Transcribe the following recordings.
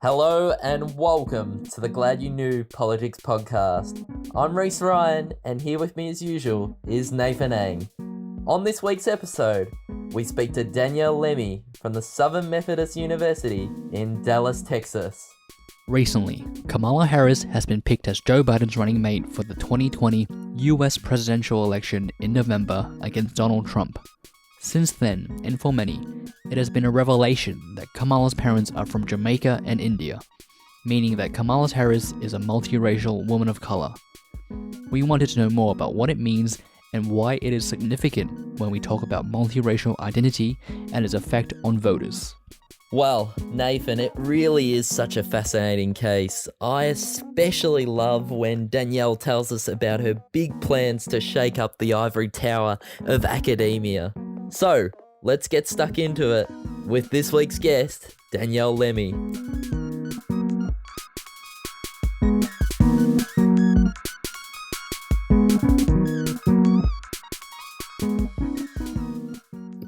Hello and welcome to the Glad You Knew Politics podcast. I'm Rhys Ryan, and here with me as usual is Nathan Ang. On this week's episode, we speak to Danielle Lemi from the Southern Methodist University in Dallas, Texas. Recently, Kamala Harris has been picked as Joe Biden's running mate for the 2020 US presidential election in November against Donald Trump. Since then, and for many, it has been a revelation that Kamala's parents are from Jamaica and India, meaning that Kamala Harris is a multiracial woman of color. We wanted to know more about what it means and why it is significant when we talk about multiracial identity and its effect on voters. Well, Nathan, it really is such a fascinating case. I especially love when Danielle tells us about her big plans to shake up the ivory tower of academia. So, let's get stuck into it with this week's guest, Danielle Lemi.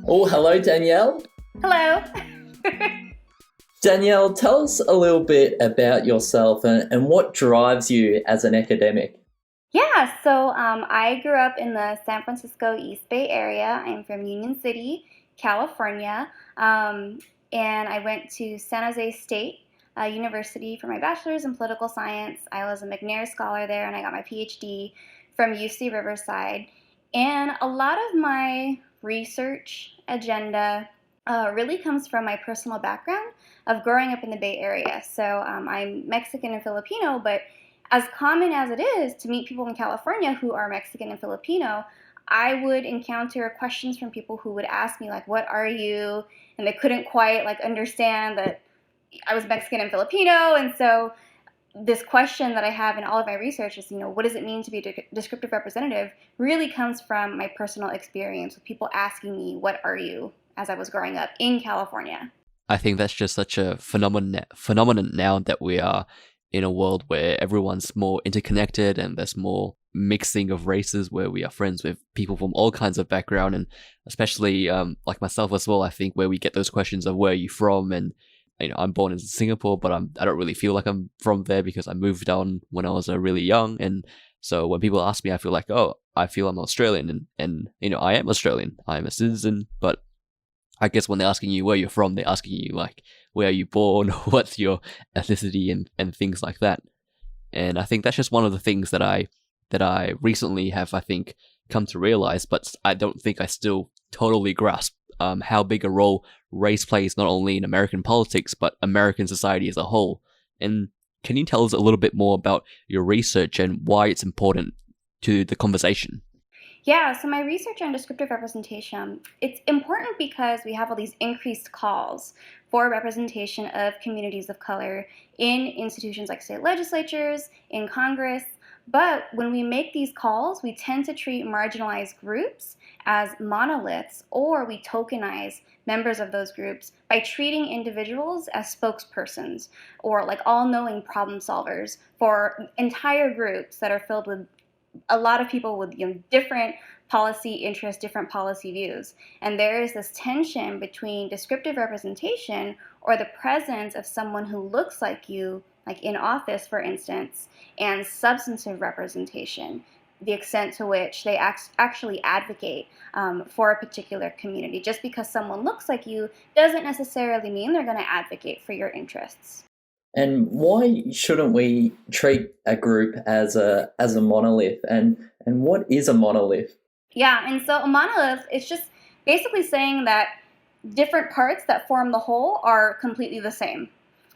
Oh, hello, Danielle. Hello. Danielle, tell us a little bit about yourself and what drives you as an academic. Yeah, so I grew up in the San Francisco East Bay area. I'm from Union City, California, and I went to San Jose State University for my bachelor's in political science. I was a McNair Scholar there, and I got my PhD from UC Riverside. And a lot of my research agenda really comes from my personal background of growing up in the Bay Area. So I'm Mexican and Filipino, but as common as it is to meet people in California who are Mexican and Filipino, I would encounter questions from people who would ask me, like, what are you? And they couldn't quite, understand that I was Mexican and Filipino. And so this question that I have in all of my research is, what does it mean to be a descriptive representative, really comes from my personal experience with people asking me, what are you, as I was growing up in California. I think that's just such a phenomenon now that we are in a world where everyone's more interconnected and there's more mixing of races, where we are friends with people from all kinds of background, and especially like myself as well. I think where we get those questions of where are you from, and I'm born in Singapore, but I don't really feel like I'm from there because I moved down when I was really young, and so when people ask me, I feel like, oh, I feel I'm Australian, and I am Australian, I am a citizen, but I guess when they're asking you where you're from, they're asking you, like, where are you born, what's your ethnicity, and things like that. And I think that's just one of the things that I recently have, I think, come to realize, but I don't think I still totally grasp how big a role race plays not only in American politics, but American society as a whole. And can you tell us a little bit more about your research and why it's important to the conversation? Yeah, so my research on descriptive representation, it's important because we have all these increased calls for representation of communities of color in institutions like state legislatures, in Congress. But when we make these calls, we tend to treat marginalized groups as monoliths, or we tokenize members of those groups by treating individuals as spokespersons or like all-knowing problem solvers for entire groups that are filled with a lot of people with different policy interests, different policy views. And there is this tension between descriptive representation, or the presence of someone who looks like you, like in office, for instance, and substantive representation, the extent to which they actually advocate for a particular community. Just because someone looks like you doesn't necessarily mean they're going to advocate for your interests. And why shouldn't we treat a group as a monolith? And what is a monolith? Yeah, and so a monolith is just basically saying that different parts that form the whole are completely the same,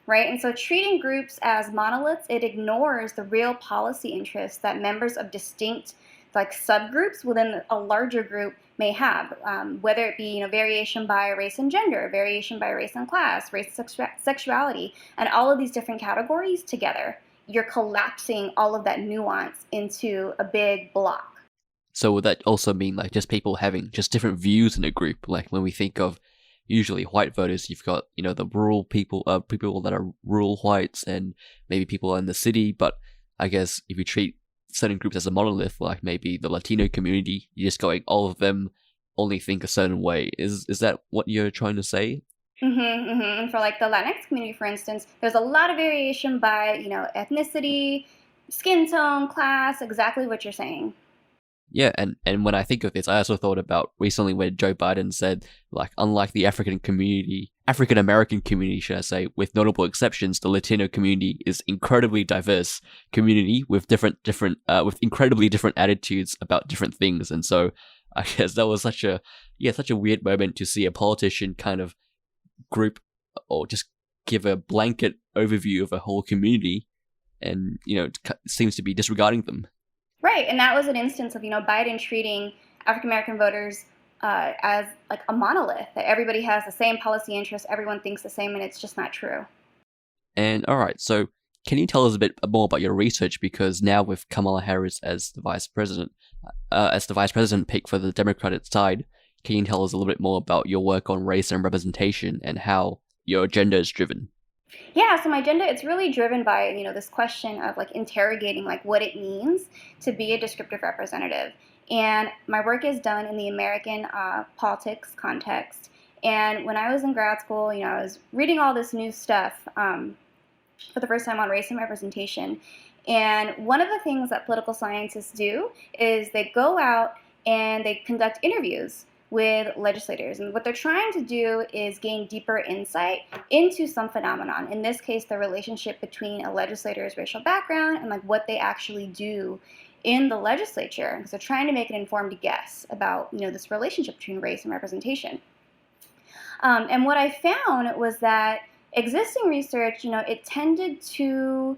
right? And so treating groups as monoliths, it ignores the real policy interests that members of distinct subgroups within a larger group may have, whether it be variation by race and gender, variation by race and class, race and sexuality, and all of these different categories together. You're collapsing all of that nuance into a big block. So would that also mean just people having just different views in a group? Like when we think of usually white voters, you've got the rural people that are rural whites, and maybe people in the city. But I guess if you treat certain groups as a monolith, like maybe the Latino community, you're just going, all of them only think a certain way. Is that what you're trying to say? And for like the Latinx community, for instance, there's a lot of variation by, ethnicity, skin tone, class, exactly what you're saying. Yeah, and when I think of this, I also thought about recently when Joe Biden said, like, unlike the African American community, should I say, with notable exceptions, the Latino community is incredibly diverse community with with incredibly different attitudes about different things, and so I guess that was such a weird moment to see a politician kind of group or just give a blanket overview of a whole community, and seems to be disregarding them. Right, and that was an instance of, Biden treating African American voters as like a monolith, that everybody has the same policy interests, everyone thinks the same, and it's just not true. And all right, so can you tell us a bit more about your research? Because now with Kamala Harris as the vice president pick for the Democratic side, can you tell us a little bit more about your work on race and representation and how your agenda is driven? Yeah, so my agenda, it's really driven by, this question of like interrogating like what it means to be a descriptive representative. And my work is done in the American politics context. And when I was in grad school, I was reading all this new stuff for the first time on race and representation. And one of the things that political scientists do is they go out and they conduct interviews with legislators. And what they're trying to do is gain deeper insight into some phenomenon. In this case, the relationship between a legislator's racial background and like what they actually do in the legislature, because they're trying to make an informed guess about this relationship between race and representation. And what I found was that existing research, it tended to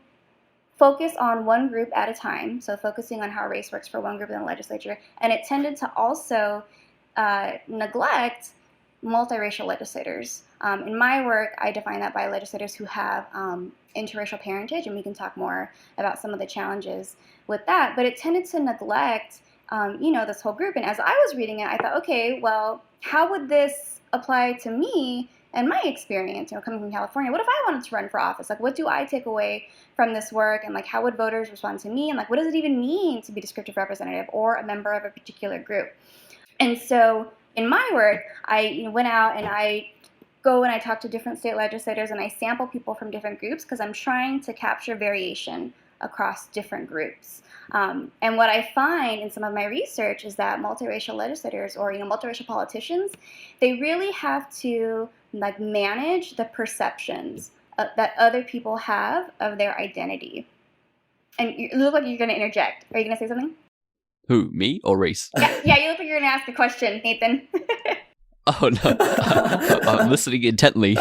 focus on one group at a time, so focusing on how race works for one group in the legislature, and it tended to also neglect multiracial legislators. In my work, I define that by legislators who have interracial parentage, and we can talk more about some of the challenges with that, but it tended to neglect this whole group. And as I was reading it, I thought, okay, well, how would this apply to me and my experience, coming from California? What if I wanted to run for office? Like, what do I take away from this work? And like, how would voters respond to me? And like, what does it even mean to be descriptive representative or a member of a particular group? And so in my work, I went out and I go and I talk to different state legislators and I sample people from different groups because I'm trying to capture variation across different groups. And what I find in some of my research is that multiracial legislators or multiracial politicians, they really have to like manage the perceptions that other people have of their identity. And you look like you're going to interject. Are you going to say something? Who, me or Rhys? Yeah, you look like you're going to ask a question, Nathan. Oh, no. I'm listening intently.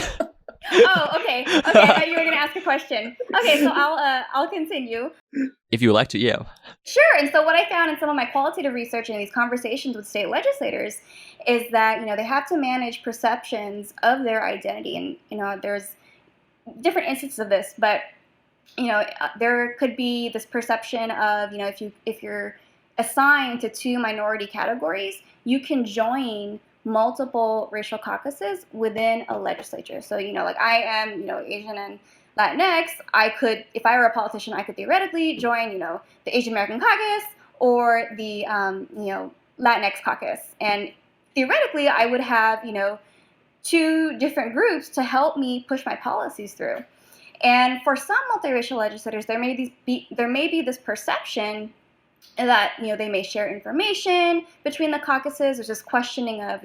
Oh, okay. I thought you were going to ask a question. Okay, so I'll continue. If you would like to, yeah. Sure. And so what I found in some of my qualitative research and these conversations with state legislators is that, they have to manage perceptions of their identity. And, there's different instances of this, but, there could be this perception of, if you're assigned to two minority categories, you can join multiple racial caucuses within a legislature. So, like I am, Asian and Latinx, I could, if I were a politician, I could theoretically join, the Asian American caucus or the, Latinx caucus. And theoretically, I would have, two different groups to help me push my policies through. And for some multiracial legislators, there may be this perception that they may share information between the caucuses. There's this questioning of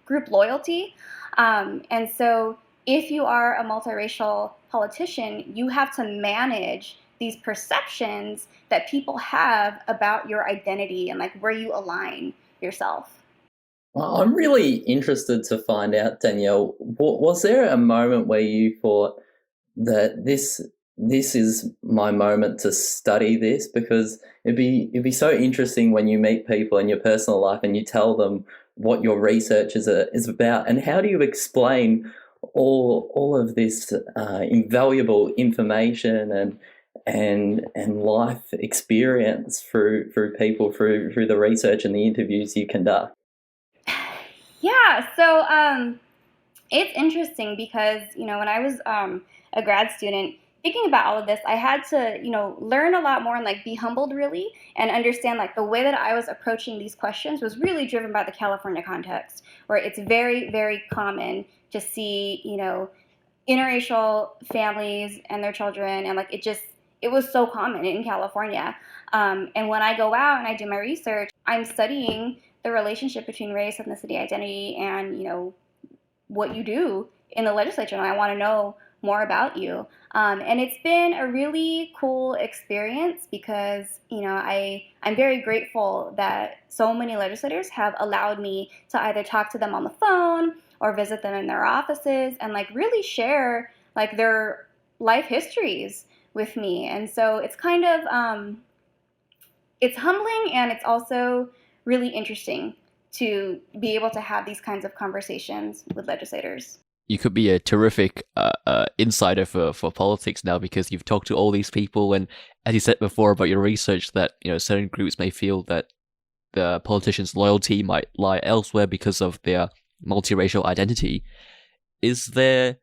group loyalty, and so if you are a multiracial politician, you have to manage these perceptions that people have about your identity and like where you align yourself. Well, I'm really interested to find out, Danielle, was there a moment where you thought that this is my moment to study this? Because it'd be so interesting when you meet people in your personal life and you tell them what your research is about, and how do you explain all of this invaluable information and life experience through people through the research and the interviews you conduct? Yeah, so it's interesting because when I was a grad student, thinking about all of this, I had to, learn a lot more and like be humbled really and understand like the way that I was approaching these questions was really driven by the California context, where it's very, very common to see, interracial families and their children, and like it was so common in California. And when I go out and I do my research, I'm studying the relationship between race, ethnicity, identity, and what you do in the legislature, and I want to know more about you. And it's been a really cool experience because, I'm very grateful that so many legislators have allowed me to either talk to them on the phone or visit them in their offices and like really share like their life histories with me. And so it's kind of, it's humbling and it's also really interesting to be able to have these kinds of conversations with legislators. You could be a terrific insider for politics now because you've talked to all these people, and as you said before about your research, that certain groups may feel that the politicians' loyalty might lie elsewhere because of their multiracial identity. Is there?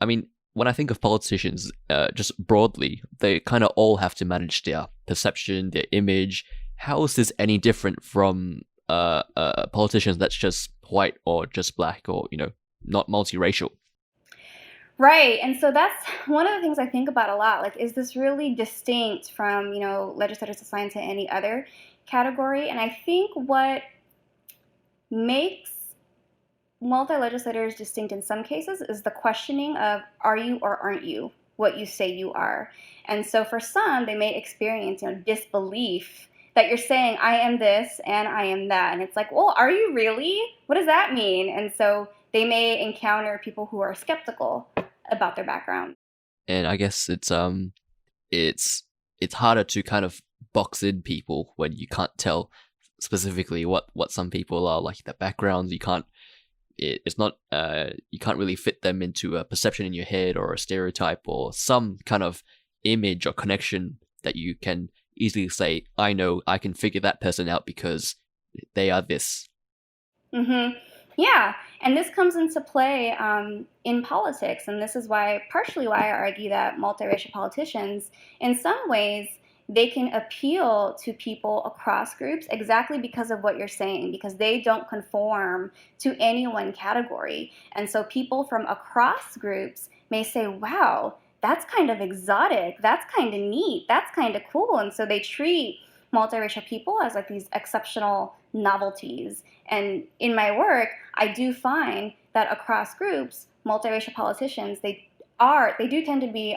I mean, when I think of politicians, just broadly, they kind of all have to manage their perception, their image. How is this any different from politicians that's just white or just black or not multiracial? Right. And so that's one of the things I think about a lot. Like, is this really distinct from, legislators assigned to any other category? And I think what makes multi-legislators distinct in some cases is the questioning of, are you or aren't you what you say you are? And so for some, they may experience, disbelief that you're saying, I am this and I am that. And it's like, well, are you really? What does that mean? And so they may encounter people who are skeptical about their background. And I guess it's harder to kind of box in people when you can't tell specifically what some people are, like their backgrounds. It's not you can't really fit them into a perception in your head or a stereotype or some kind of image or connection that you can easily say, I know, I can figure that person out because they are this. Mm-hmm. Yeah, and this comes into play in politics, and this is partially why I argue that multiracial politicians, in some ways, they can appeal to people across groups exactly because of what you're saying, because they don't conform to any one category. And so people from across groups may say, wow, that's kind of exotic, that's kind of neat, that's kind of cool. And so they treat multiracial people as like these exceptional novelties. And in my work, I do find that across groups, multiracial politicians, they do tend to be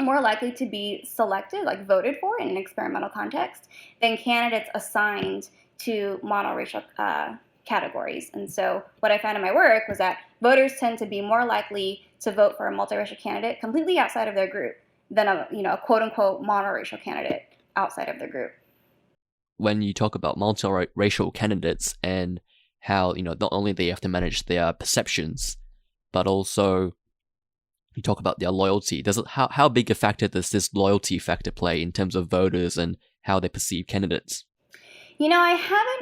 more likely to be selected, like voted for in an experimental context, than candidates assigned to monoracial categories. And so what I found in my work was that voters tend to be more likely to vote for a multiracial candidate completely outside of their group than a quote-unquote monoracial candidate outside of their group. When you talk about multiracial candidates and how, not only they have to manage their perceptions, but also you talk about their loyalty. How big a factor does this loyalty factor play in terms of voters and how they perceive candidates? I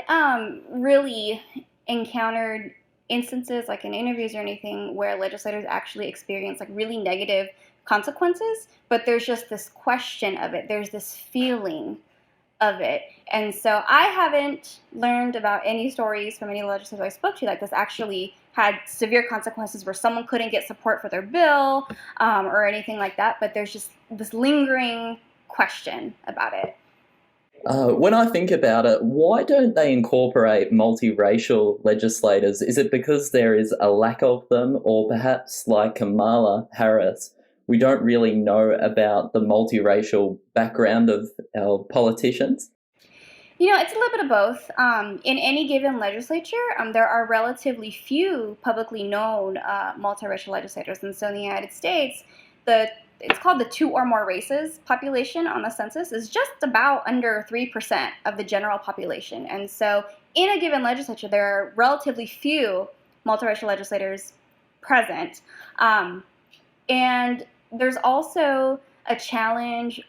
haven't really encountered instances like in interviews or anything where legislators actually experience like really negative consequences, but there's just this question of it. There's this feeling of it. And so I haven't learned about any stories from any legislators I spoke to like this actually had severe consequences where someone couldn't get support for their bill or anything like that, but there's just this lingering question about it. When I think about it, why don't they incorporate multiracial legislators? Is it because there is a lack of them, or perhaps like Kamala Harris, we don't really know about the multiracial background of our politicians? It's a little bit of both. In any given legislature, there are relatively few publicly known multiracial legislators. And so in the United States, it's called the 2 or more races population on the census is just about under 3% of the general population. And so in a given legislature, there are relatively few multiracial legislators present. And there's also a challenge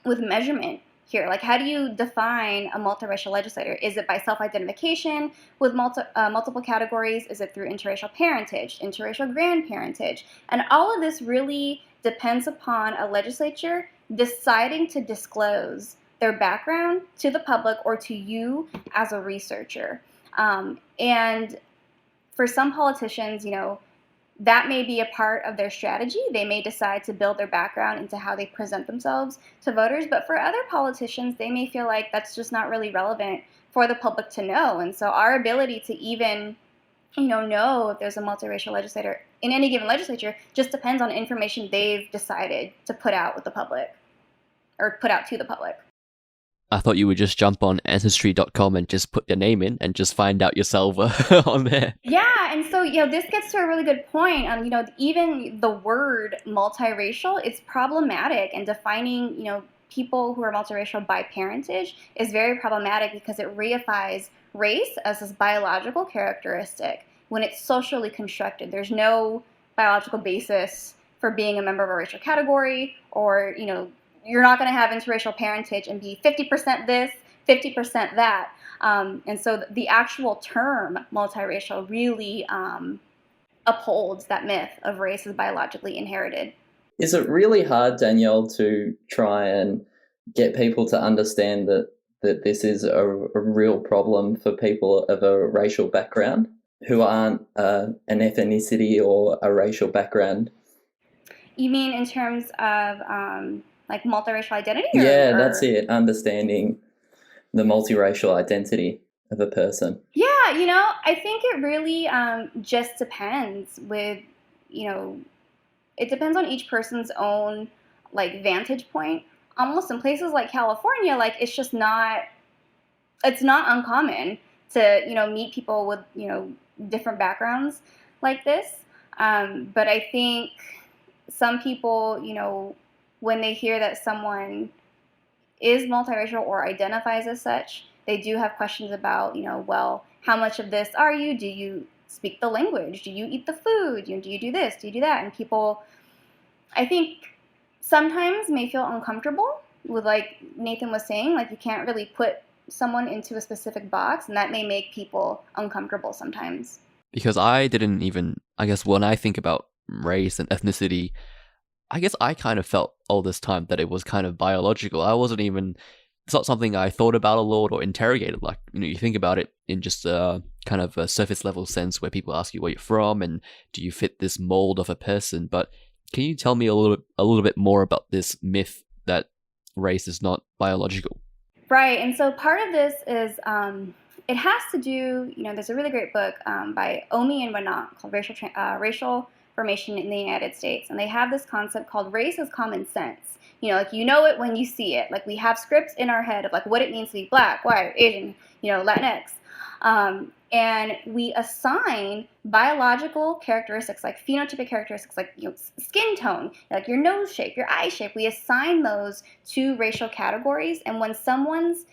with measurement here. Like, how do you define a multiracial legislator? Is it by self-identification with multiple categories? Is it through interracial parentage, interracial grandparentage? And all of this really depends upon a legislature deciding to disclose their background to the public or to you as a researcher. And for some politicians, that may be a part of their strategy. They may decide to build their background into how they present themselves to voters. But for other politicians, they may feel like that's just not really relevant for the public to know. And so our ability to even, know if there's a multiracial legislator in any given legislature just depends on information they've decided to put out with the public or put out to the public. I thought you would just jump on ancestry.com and just put your name in and just find out yourself on there. Yeah, and so this gets to a really good point. Even the word multiracial, it's problematic, and defining people who are multiracial by parentage is very problematic because it reifies race as this biological characteristic when it's socially constructed. There's no biological basis for being a member of a racial category, or you're not going to have interracial parentage and be 50% this, 50% that. And so the actual term multiracial really upholds that myth of race as biologically inherited. Is it really hard, Danielle, to try and get people to understand that this is a real problem for people of a racial background who aren't an ethnicity or a racial background? You mean in terms of like multiracial identity? Yeah, that's it. Understanding the multiracial identity of a person. Yeah, I think it really just depends with, it depends on each person's own vantage point. Almost in places like California, it's just not, it's not uncommon to, meet people with, different backgrounds like this. But I think some people, when they hear that someone is multiracial or identifies as such, they do have questions about, well, how much of this are you? Do you speak the language? Do you eat the food? Do you do this? Do you do that? And people, I think, sometimes may feel uncomfortable with, like Nathan was saying, you can't really put someone into a specific box, and that may make people uncomfortable sometimes. Because I guess when I think about race and ethnicity, I guess I kind of felt all this time that it was kind of biological. It's not something I thought about a lot or interrogated. You think about it in just a kind of a surface level sense where people ask you where you're from and do you fit this mold of a person. But can you tell me a little bit more about this myth that race is not biological? Right, and so part of this is it has to do, there's a really great book by Omi and Wanat called Racial Formation in the United States, and they have this concept called race as common sense. It when you see it. We have scripts in our head of what it means to be black, white, Asian, Latinx. And we assign biological characteristics like phenotypic characteristics like skin tone, like your nose shape, your eye shape. We assign those to racial categories, and when someone's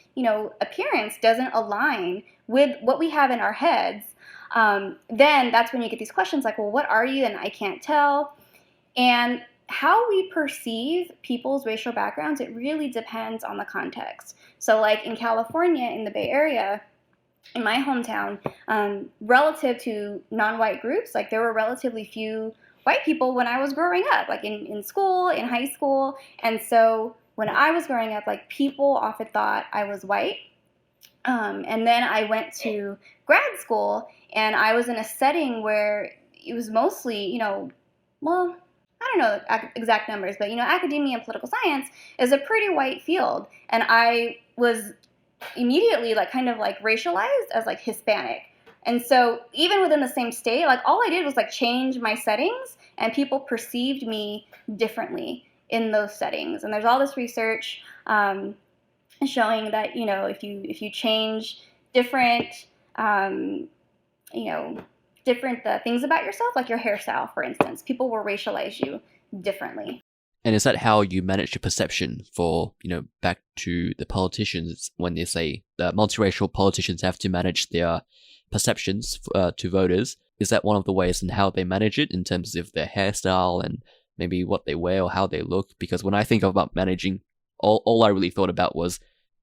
appearance doesn't align with what we have in our heads, then that's when you get these questions like, well, what are you? And I can't tell. And how we perceive people's racial backgrounds, it really depends on the context. So in California, in the Bay Area, in my hometown, relative to non-white groups, there were relatively few white people when I was growing up, in school, in high school. And so when I was growing up, people often thought I was white. And then I went to grad school, and I was in a setting where it was mostly, well, I don't know exact numbers, but, academia and political science is a pretty white field. And I was immediately racialized as Hispanic. And so even within the same state, all I did was change my settings, and people perceived me differently in those settings. And there's all this research showing that if you change different different things about yourself, like your hairstyle, for instance, people will racialize you differently. And is that how you manage your perception for, back to the politicians when they say that multiracial politicians have to manage their perceptions to voters? Is that one of the ways in how they manage it in terms of their hairstyle and maybe what they wear or how they look? Because when I think about managing, all I really thought about was,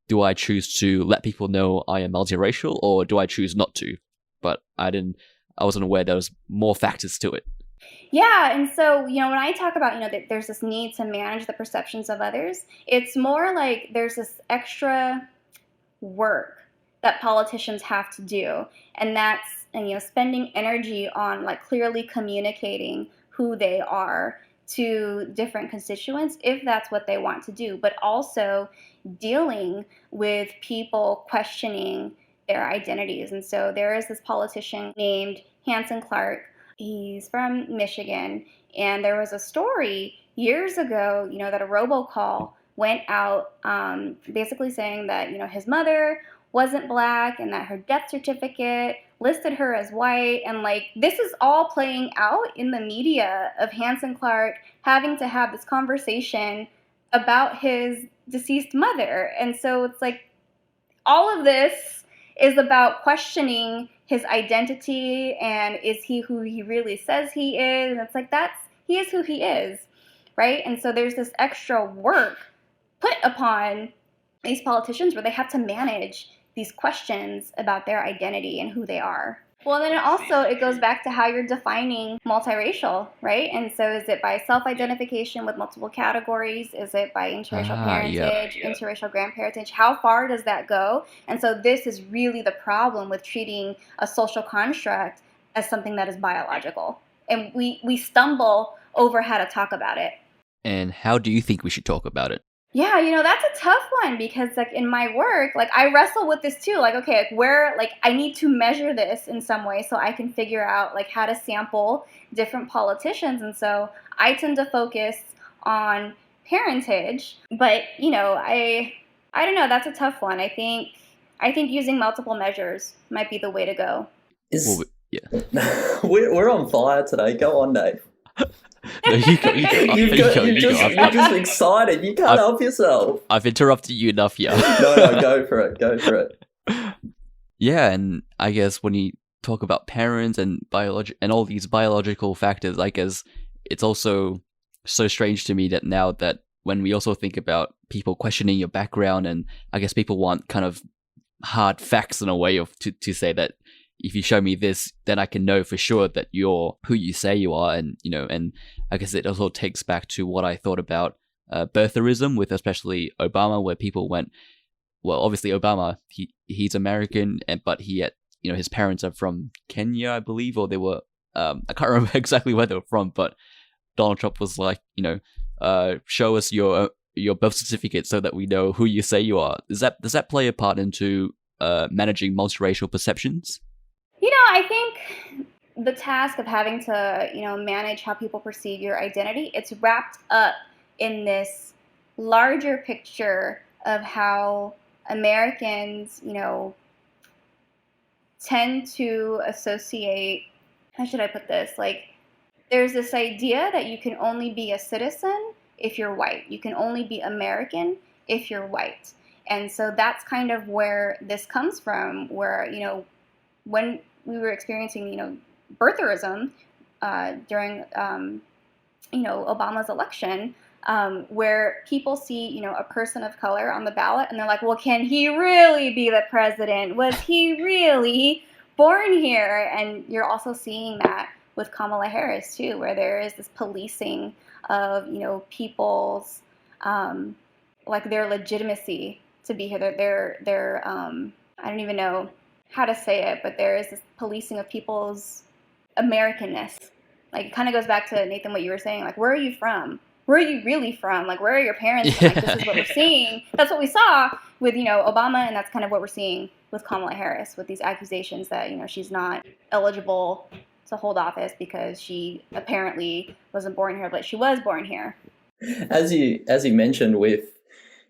do I choose to let people know I am multiracial or do I choose not to? But I wasn't aware there was more factors to it. Yeah, and so, when I talk about, that there's this need to manage the perceptions of others, it's more like there's this extra work that politicians have to do, and that's, and, spending energy on like clearly communicating who they are to different constituents if that's what they want to do, but also dealing with people questioning their identities. And so there is this politician named Hanson Clark. He's from Michigan, and there was a story years ago, that a robocall went out, basically saying that, his mother wasn't black and that her death certificate listed her as white. And like, this is all playing out in the media of Hanson Clark having to have this conversation about his deceased mother. And so it's like, all of this is about questioning his identity, and is he who he really says he is? And it's like, he is who he is, right? And so there's this extra work put upon these politicians where they have to manage these questions about their identity and who they are. Well, then it goes back to how you're defining multiracial, right? And so is it by self-identification with multiple categories? Is it by interracial parentage, interracial grandparentage? How far does that go? And so this is really the problem with treating a social construct as something that is biological. And we stumble over how to talk about it. And how do you think we should talk about it? Yeah, that's a tough one because like in my work, like I wrestle with this too. Like, okay, like where, like I need to measure this in some way so I can figure out like how to sample different politicians. And so I tend to focus on parentage, but I don't know, that's a tough one. I think using multiple measures might be the way to go. We're on fire today. Go on, Dave. No, you go. You're just excited. You can't help yourself. I've interrupted you enough, yeah. No, go for it. Yeah, and I guess when you talk about parents and and all these biological factors, I guess it's also so strange to me that now that when we also think about people questioning your background, and I guess people want kind of hard facts in a way of to say that if you show me this, then I can know for sure that you're who you say you are. And, and I guess it also takes back to what I thought about birtherism with especially Obama, where people went, well, obviously Obama, he's American, but he had, his parents are from Kenya, I believe, or they were, I can't remember exactly where they were from, but Donald Trump was like, show us your birth certificate so that we know who you say you are. Does that play a part into managing multiracial perceptions? I think the task of having to, manage how people perceive your identity, it's wrapped up in this larger picture of how Americans, tend to associate, how should I put this? Like, there's this idea that you can only be a citizen if you're white. You can only be American if you're white. And so that's kind of where this comes from, where, when we were experiencing, birtherism during, Obama's election, where people see, a person of color on the ballot and they're like, well, can he really be the president? Was he really born here? And you're also seeing that with Kamala Harris, too, where there is this policing of, people's, like their legitimacy to be here. They're I don't even know how to say it, but there is this policing of people's Americanness. Like, it kind of goes back to, Nathan, what you were saying, like, where are you from? Where are you really from? Like, where are your parents from? Like, this is what we're seeing. That's what we saw with, Obama, and that's kind of what we're seeing with Kamala Harris, with these accusations that, she's not eligible to hold office because she apparently wasn't born here, but she was born here. As you mentioned with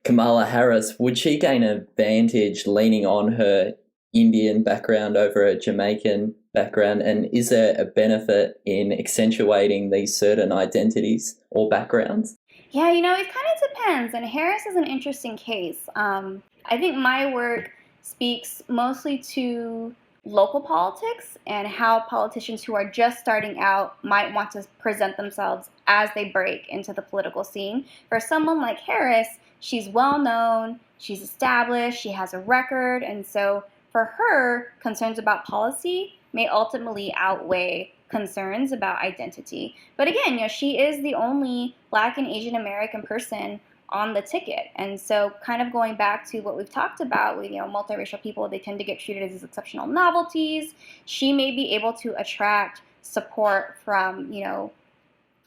Kamala Harris, would she gain an advantage leaning on her Indian background over a Jamaican background? And is there a benefit in accentuating these certain identities or backgrounds? Yeah, it kind of depends. And Harris is an interesting case. I think my work speaks mostly to local politics and how politicians who are just starting out might want to present themselves as they break into the political scene. For someone like Harris, she's well known, she's established, she has a record, and so for her, concerns about policy may ultimately outweigh concerns about identity. But again, she is the only Black and Asian American person on the ticket. And so kind of going back to what we've talked about with, multiracial people, they tend to get treated as exceptional novelties. She may be able to attract support from,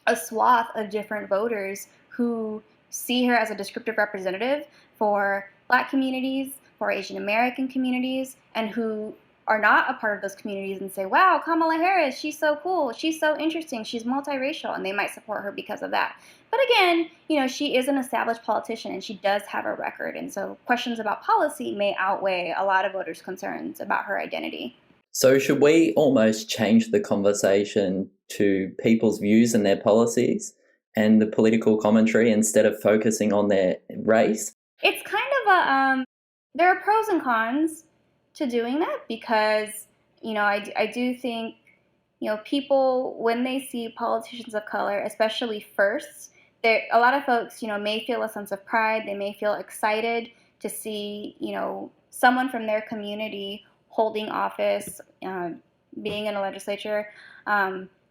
a swath of different voters who see her as a descriptive representative for Black communities, for Asian American communities, and who are not a part of those communities and say, wow, Kamala Harris, she's so cool, she's so interesting, she's multiracial, and they might support her because of that. But again, she is an established politician and she does have a record, and so questions about policy may outweigh a lot of voters' concerns about her identity. So should we almost change the conversation to people's views and their policies and the political commentary instead of focusing on their race? It's kind of there are pros and cons to doing that because, I do think, people, when they see politicians of color, especially first, a lot of folks, may feel a sense of pride. They may feel excited to see, someone from their community holding office, being in a legislature.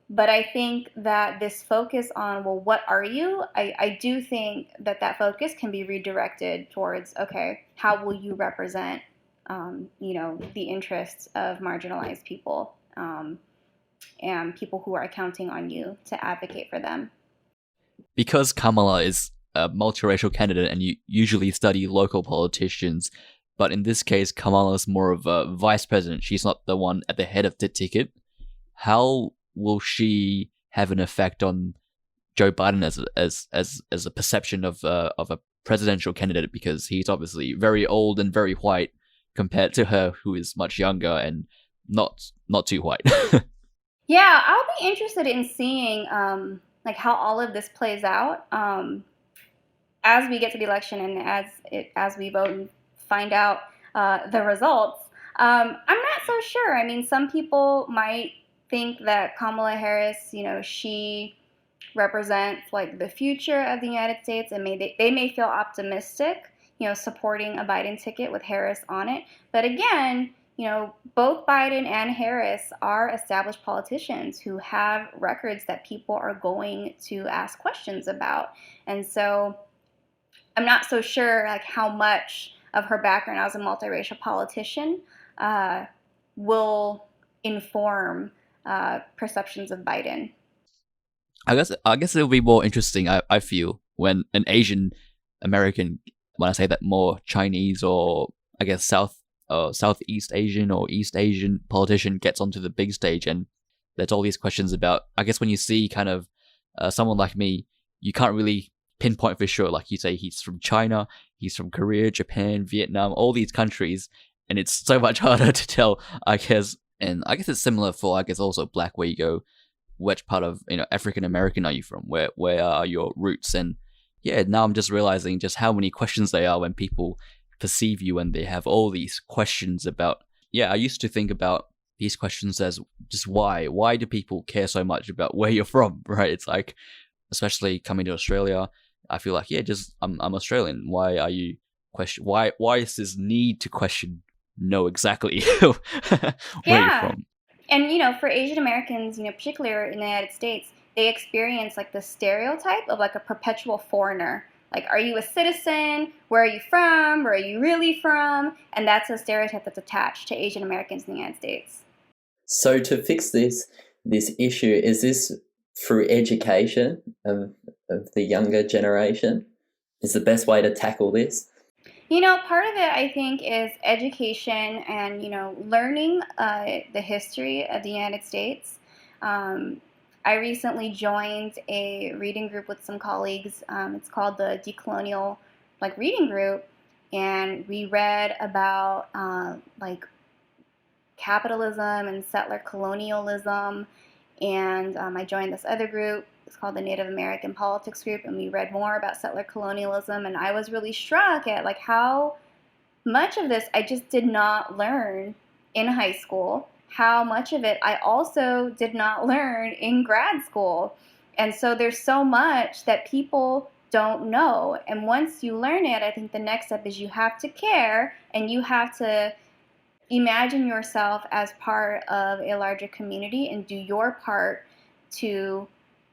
But I think that this focus on, well, what are you? I do think that focus can be redirected towards, okay, how will you represent, the interests of marginalized people and people who are counting on you to advocate for them. Because Kamala is a multiracial candidate and you usually study local politicians, but in this case, Kamala's more of a vice president. She's not the one at the head of the ticket. How will she have an effect on Joe Biden as a perception of a presidential candidate? Because he's obviously very old and very white compared to her, who is much younger and not too white. Yeah, I'll be interested in seeing how all of this plays out as we get to the election and as we vote and find out the results. I'm not so sure. I mean, some people might think that Kamala Harris, she represents the future of the United States, and they may feel optimistic, supporting a Biden ticket with Harris on it. But again, both Biden and Harris are established politicians who have records that people are going to ask questions about. And so I'm not so sure how much of her background as a multiracial politician will inform perceptions of Biden. I guess it'll be more interesting, I feel, when an Asian American, when I say that, more Chinese or I guess Southeast Asian or East Asian politician gets onto the big stage, and there's all these questions about, I guess when you see kind of someone like me, you can't really pinpoint for sure. Like you say, he's from China, he's from Korea, Japan, Vietnam, all these countries, and it's so much harder to tell, I guess. And I guess it's similar for, I guess, also Black, where you go, which part of African American are you from? Where are your roots? And yeah, now I'm just realizing just how many questions there are when people perceive you and they have all these questions about. Yeah, I used to think about these questions as just why do people care so much about where you're from, right? It's like, especially coming to Australia, I feel like, yeah, just I'm Australian. Why are you question? Why is this need to question? Know exactly where you're from. And for Asian Americans, particularly in the United States, they experience the stereotype of a perpetual foreigner. Are you a citizen? Where are you from? Where are you really from? And that's a stereotype that's attached to Asian Americans in the United States. So to fix this issue, is this through education of the younger generation? Is the best way to tackle this? Part of it, I think, is education and, learning the history of the United States. I recently joined a reading group with some colleagues. It's called the Decolonial Reading Group. And we read about capitalism and settler colonialism. And I joined this other group. It's called the Native American Politics Group, and we read more about settler colonialism, and I was really struck at how much of this I just did not learn in high school, how much of it I also did not learn in grad school. And so there's so much that people don't know, and once you learn it, I think the next step is you have to care, and you have to imagine yourself as part of a larger community and do your part to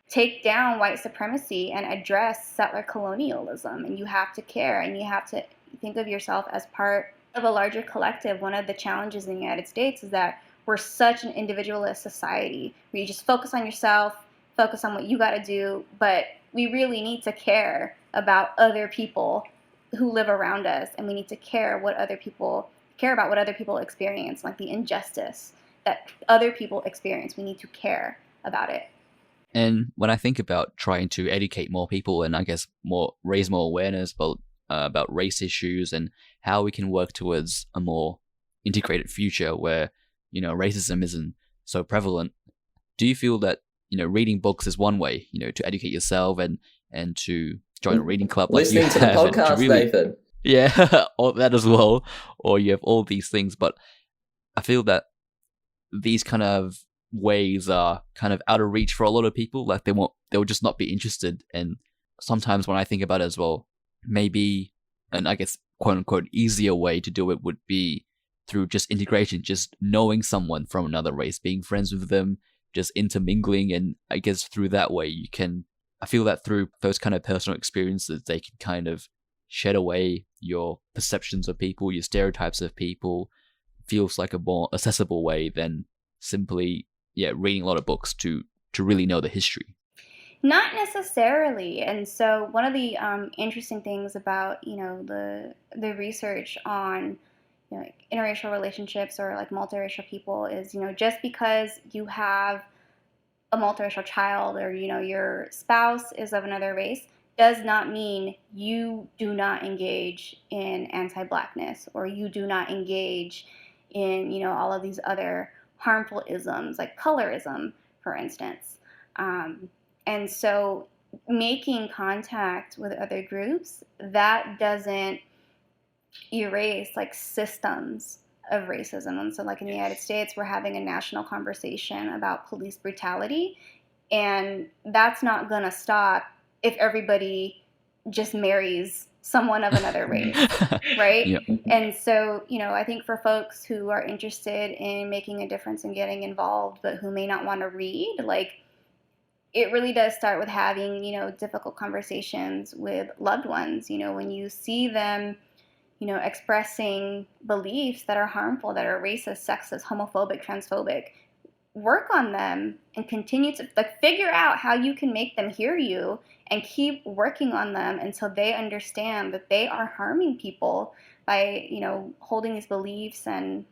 take down white supremacy and address settler colonialism. And you have to care, and you have to think of yourself as part of a larger collective. One of the challenges in the United States is that we're such an individualist society where you just focus on yourself, focus on what you got to do, but we really need to care about other people who live around us, and we need to care about what other people experience, like the injustice that other people experience. We need to care about it. And when I think about trying to educate more people and I guess raise more awareness about race issues and how we can work towards a more integrated future where, racism isn't so prevalent, do you feel that, reading books is one way, to educate yourself and to join a reading club like you Listening to the have? podcast, Nathan. Yeah, or that as well. Or you have all these things. But I feel that these kind of ways are kind of out of reach for a lot of people. Like they'll just not be interested. And sometimes when I think about it as well, maybe, and I guess quote unquote easier way to do it would be through just integration, just knowing someone from another race, being friends with them, just intermingling. And I guess through that way I feel that through those kind of personal experiences, they can kind of shed away your perceptions of people, your stereotypes of people. Feels like a more accessible way than simply reading a lot of books to really know the history. Not necessarily. And so one of the interesting things about the research on interracial relationships or like multiracial people is just because you have a multiracial child or your spouse is of another race does not mean you do not engage in anti-Blackness or you do not engage in all of these other harmful isms like colorism, for instance. And so making contact with other groups, that doesn't erase like systems of racism. And so like in the United States, we're having a national conversation about police brutality, and that's not going to stop if everybody just marries someone of another race, right? Yep. And so, I think for folks who are interested in making a difference and getting involved, but who may not want to read, like, it really does start with having, difficult conversations with loved ones. When you see them, expressing beliefs that are harmful, that are racist, sexist, homophobic, transphobic, work on them and continue to figure out how you can make them hear you and keep working on them until they understand that they are harming people by, holding these beliefs and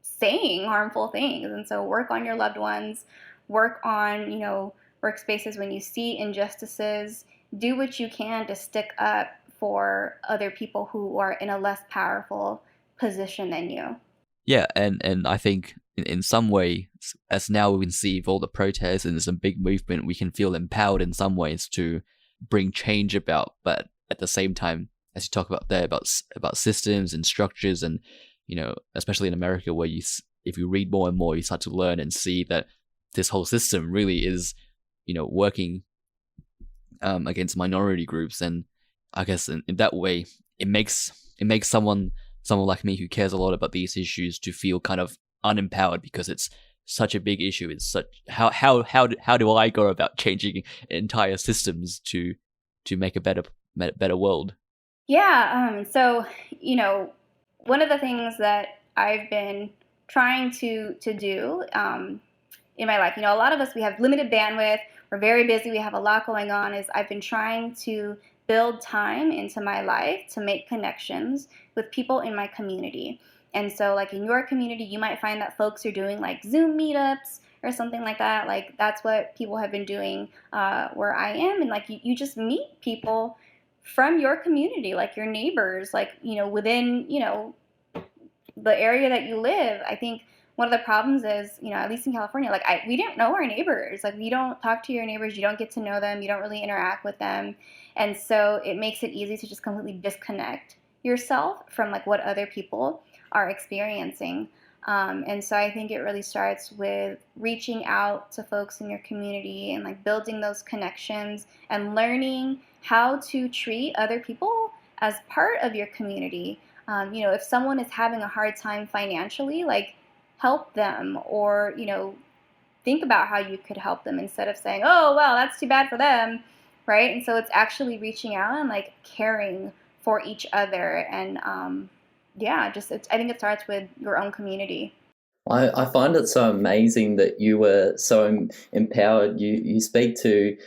saying harmful things. And so work on your loved ones, work on, workspaces when you see injustices, do what you can to stick up for other people who are in a less powerful position than you. Yeah, and I think in some way, as now we can see with all the protests and there's a big movement, we can feel empowered in some ways to bring change about. But at the same time, as you talk about there, about systems and structures, and especially in America, where if you read more and more, you start to learn and see that this whole system really is, working against minority groups. And I guess in that way, it makes someone like me who cares a lot about these issues to feel kind of unempowered, because it's such a big issue. It's such how do I go about changing entire systems to make a better world? Yeah. So one of the things that I've been trying to do in my life, a lot of us, we have limited bandwidth. We're very busy. We have a lot going on. I've been trying to build time into my life to make connections with people in my community. And so like in your community, you might find that folks are doing like Zoom meetups or something like that. Like that's what people have been doing where I am. And like you just meet people from your community, like your neighbors, like, within, the area that you live. I think one of the problems is, at least in California, like we didn't know our neighbors. Like we don't talk to your neighbors. You don't get to know them. You don't really interact with them. And so it makes it easy to just completely disconnect yourself from like what other people are experiencing. And so I think it really starts with reaching out to folks in your community and like building those connections and learning how to treat other people as part of your community. If someone is having a hard time financially, like, help them, or, think about how you could help them instead of saying, oh, well, that's too bad for them, right? And so it's actually reaching out and, like, caring for each other. And I think it starts with your own community. I find it so amazing that you were so empowered. You speak to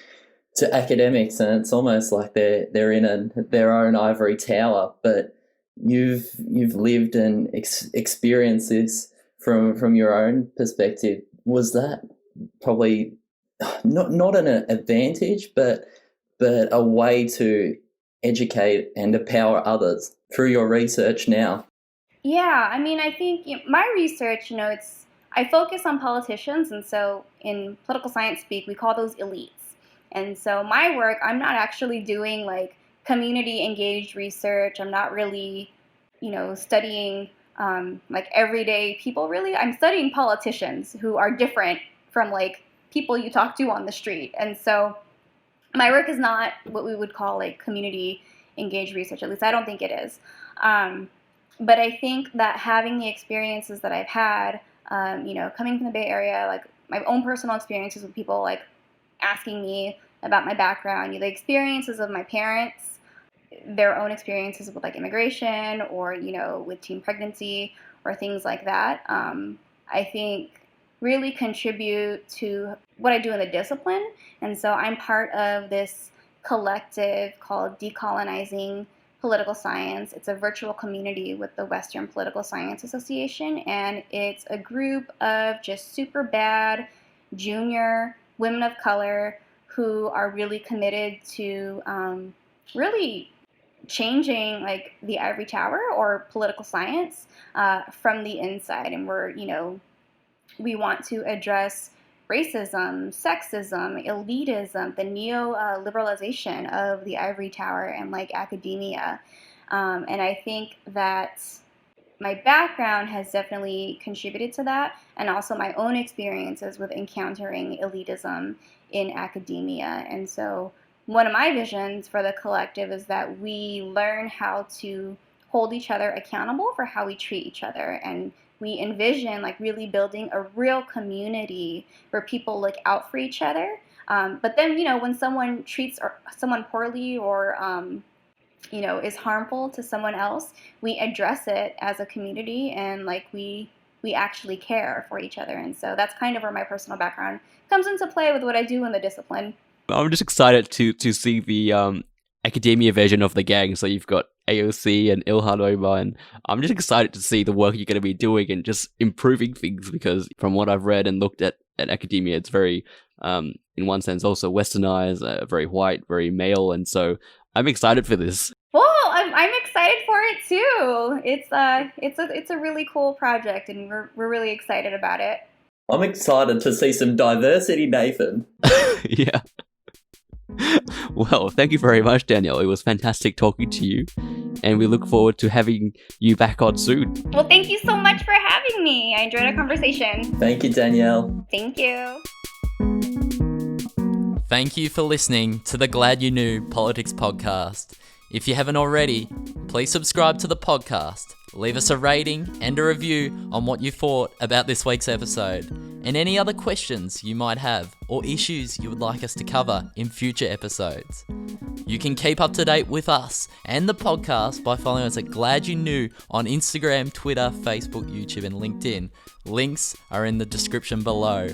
academics, and it's almost like they're in their own ivory tower, but you've lived and experienced this from your own perspective. Was that probably not an advantage, but a way to educate and empower others through your research now? Yeah, I mean, I think my research, I focus on politicians, and so in political science speak, we call those elites. And so my work, I'm not actually doing like community engaged research. I'm not really, studying like everyday people, really. I'm studying politicians who are different from like people you talk to on the street. And so my work is not what we would call like community engaged research. At least I don't think it is. But I think that having the experiences that I've had, coming from the Bay Area, like my own personal experiences with people like asking me about my background, the experiences of my parents, their own experiences with like immigration or, with teen pregnancy or things like that, I think really contribute to what I do in the discipline. And so I'm part of this collective called Decolonizing Political Science. It's a virtual community with the Western Political Science Association, and it's a group of just super bad junior women of color who are really committed to really changing like the ivory tower or political science from the inside. And we want to address racism, sexism, elitism, the neoliberalization of the ivory tower and like academia. And I think that my background has definitely contributed to that, and also my own experiences with encountering elitism in academia. And so one of my visions for the collective is that we learn how to hold each other accountable for how we treat each other, and we envision like really building a real community where people look out for each other. But then, when someone treats someone poorly or, is harmful to someone else, we address it as a community, and like we actually care for each other. And so that's kind of where my personal background comes into play with what I do in the discipline. I'm just excited to see the academia version of the gang. So you've got AOC and Ilhan Omar, and I'm just excited to see the work you're going to be doing and just improving things, because from what I've read and looked at academia, it's very, in one sense, also westernized, very white, very male, and so I'm excited for this. Well, I'm excited for it too. It's a really cool project, and we're really excited about it. I'm excited to see some diversity, Nathan. Yeah. Well, thank you very much, Danielle. It was fantastic talking to you, and we look forward to having you back on soon. Well, thank you so much for having me. I enjoyed our conversation. Thank you, Danielle. Thank you. Thank you for listening to the Glad You Knew Politics podcast. If you haven't already, please subscribe to the podcast, leave us a rating and a review on what you thought about this week's episode, and any other questions you might have or issues you would like us to cover in future episodes. You can keep up to date with us and the podcast by following us at Glad You Knew on Instagram, Twitter, Facebook, YouTube, and LinkedIn. Links are in the description below.